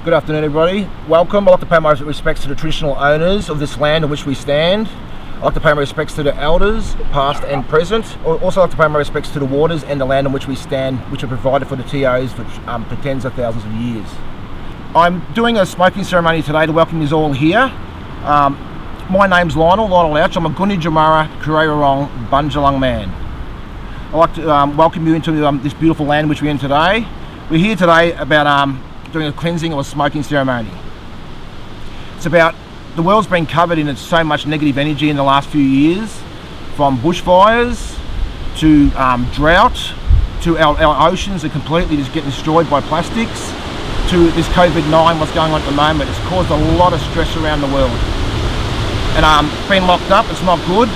Good afternoon, everybody. Welcome. I'd like to pay my respects to the traditional owners of this land on which we stand. I'd like to pay my respects to the elders, past and present. I'd also like to pay my respects to the waters and the land on which we stand, which are provided for the TOs for tens of thousands of years. I'm doing a smoking ceremony today to welcome you all here. My name's Lionel Louch. I'm a Guni Jamara Kureirong Bunjalung man. I'd like to welcome you into this beautiful land which we're in today. We're here today about doing a cleansing or a smoking ceremony. It's about, the world's been covered in so much negative energy in the last few years, from bushfires to drought, to our oceans are completely just getting destroyed by plastics, to this COVID-19, what's going on at the moment. It's caused a lot of stress around the world. And being locked up, it's not good.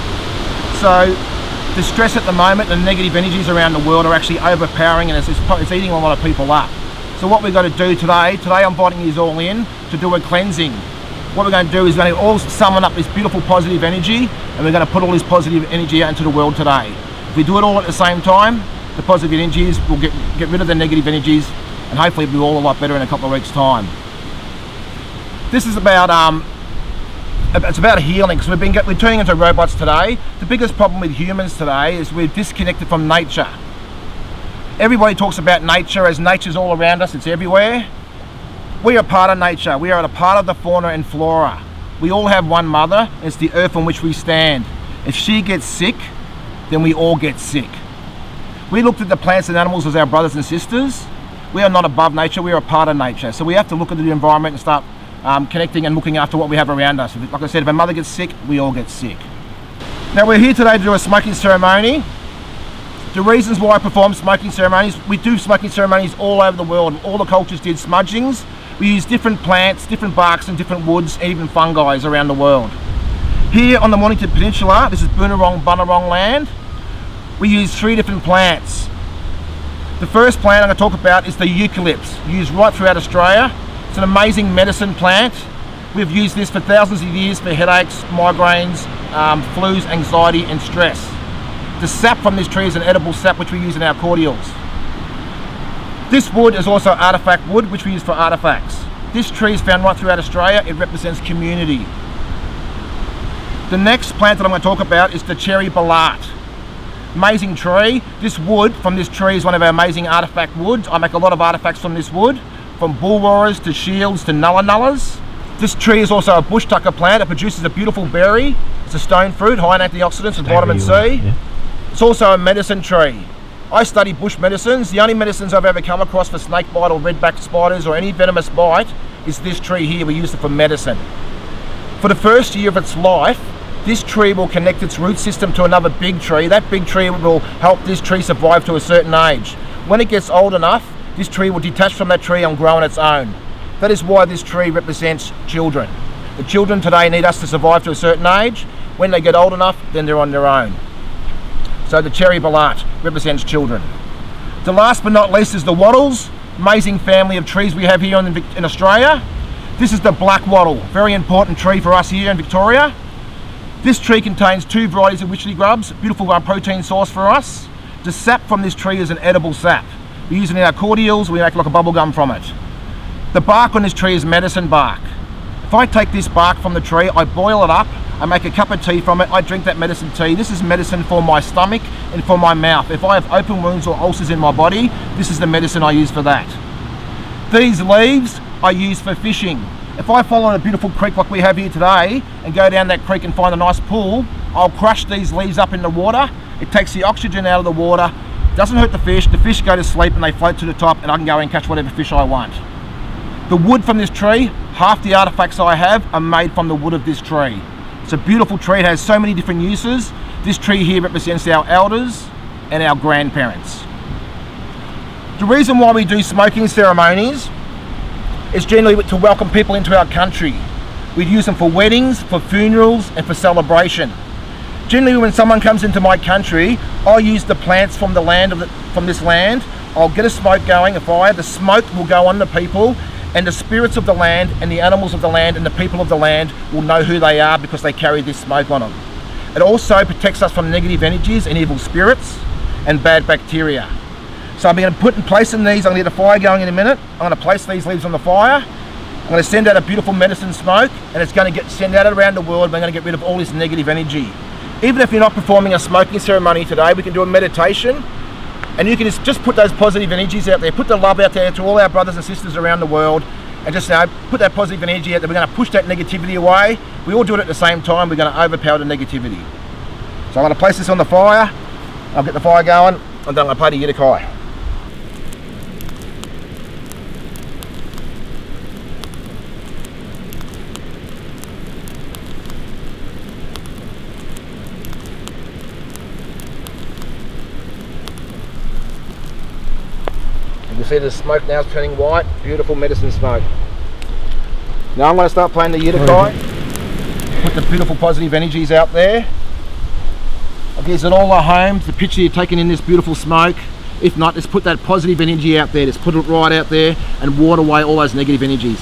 So the stress at the moment, the negative energies around the world are actually overpowering, and it's eating a lot of people up. So what we've got to do today I'm inviting you all in to do a cleansing. What we're going to do is we're going to all summon up this beautiful positive energy, and we're going to put all this positive energy out into the world today. If we do it all at the same time, the positive energies will get rid of the negative energies, and hopefully it'll be all a lot better in a couple of weeks' time. This is about it's about healing, because we're turning into robots today. The biggest problem with humans today is we're disconnected from nature. Everybody talks about nature as nature's all around us, it's everywhere. We are part of nature. We are a part of the fauna and flora. We all have one mother, and it's the earth on which we stand. If she gets sick, then we all get sick. We looked at the plants and animals as our brothers and sisters. We are not above nature, we are a part of nature. So we have to look at the environment and start connecting and looking after what we have around us. Like I said, if a mother gets sick, we all get sick. Now we're here today to do a smoking ceremony. The reasons why I perform smoking ceremonies, we do smoking ceremonies all over the world. All the cultures did smudgings. We use different plants, different barks and different woods, and even fungi around the world. Here on the Mornington Peninsula, this is Boonwurrung Bunurong land, we use 3 different plants. The first plant I'm going to talk about is the eucalyptus, used right throughout Australia. It's an amazing medicine plant. We've used this for thousands of years for headaches, migraines, flus, anxiety and stress. The sap from this tree is an edible sap which we use in our cordials. This wood is also artifact wood, which we use for artifacts. This tree is found right throughout Australia. It represents community. The next plant that I'm going to talk about is the cherry balat. Amazing tree. This wood from this tree is one of our amazing artifact woods. I make a lot of artifacts from this wood, from bullroarers to shields to nulla nullas. This tree is also a bush tucker plant. It produces a beautiful berry. It's a stone fruit, high in antioxidants and vitamin C. Yeah. It's also a medicine tree. I study bush medicines. The only medicines I've ever come across for snake bite or redback spiders or any venomous bite is this tree here. We use it for medicine. For the first year of its life, this tree will connect its root system to another big tree. That big tree will help this tree survive to a certain age. When it gets old enough, this tree will detach from that tree and grow on its own. That is why this tree represents children. The children today need us to survive to a certain age. When they get old enough, then they're on their own. So the cherry balat represents children. The last but not least is the wattles, amazing family of trees we have here in Australia. This is the black wattle, very important tree for us here in Victoria. This tree contains 2 varieties of witchetty grubs, beautiful protein source for us. The sap from this tree is an edible sap. We use it in our cordials, we make like a bubble gum from it. The bark on this tree is medicine bark. If I take this bark from the tree, I boil it up, I make a cup of tea from it, I drink that medicine tea. This is medicine for my stomach and for my mouth. If I have open wounds or ulcers in my body, this is the medicine I use for that. These leaves I use for fishing. If I follow a beautiful creek like we have here today and go down that creek and find a nice pool, I'll crush these leaves up in the water. It takes the oxygen out of the water, doesn't hurt the fish go to sleep and they float to the top, and I can go and catch whatever fish I want. The wood from this tree, half the artifacts I have are made from the wood of this tree. It's a beautiful tree, it has so many different uses. This tree here represents our elders and our grandparents. The reason why we do smoking ceremonies is generally to welcome people into our country. We'd use them for weddings, for funerals and for celebration. Generally when someone comes into my country, I'll use the plants from the land from this land. I'll get a smoke going, a fire. The smoke will go on the people, and the spirits of the land and the animals of the land and the people of the land will know who they are because they carry this smoke on them. It also protects us from negative energies and evil spirits and bad bacteria. So I'm going to put in place in these, I'm going to get the fire going in a minute. I'm going to place these leaves on the fire. I'm going to send out a beautiful medicine smoke, and it's going to get sent out around the world. We're going to get rid of all this negative energy. Even if you're not performing a smoking ceremony today, we can do a meditation, and you can just put those positive energies out there, put the love out there to all our brothers and sisters around the world, and just put that positive energy out there. We're going to push that negativity away. We all do it at the same time. We're going to overpower the negativity. So I'm going to place this on the fire. I'll get the fire going, and then I'm going to play the Yiddukay. You see the smoke now is turning white, beautiful medicine smoke. Now I'm going to start playing the Yiddukay, put the beautiful positive energies out there. I'll give it all our homes, the picture you're taking in this beautiful smoke. If not, just put that positive energy out there, just put it right out there and ward away all those negative energies.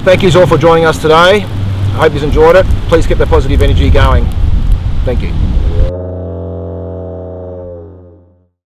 Thank you all for joining us today. I hope you've enjoyed it. Please keep that positive energy going. Thank you.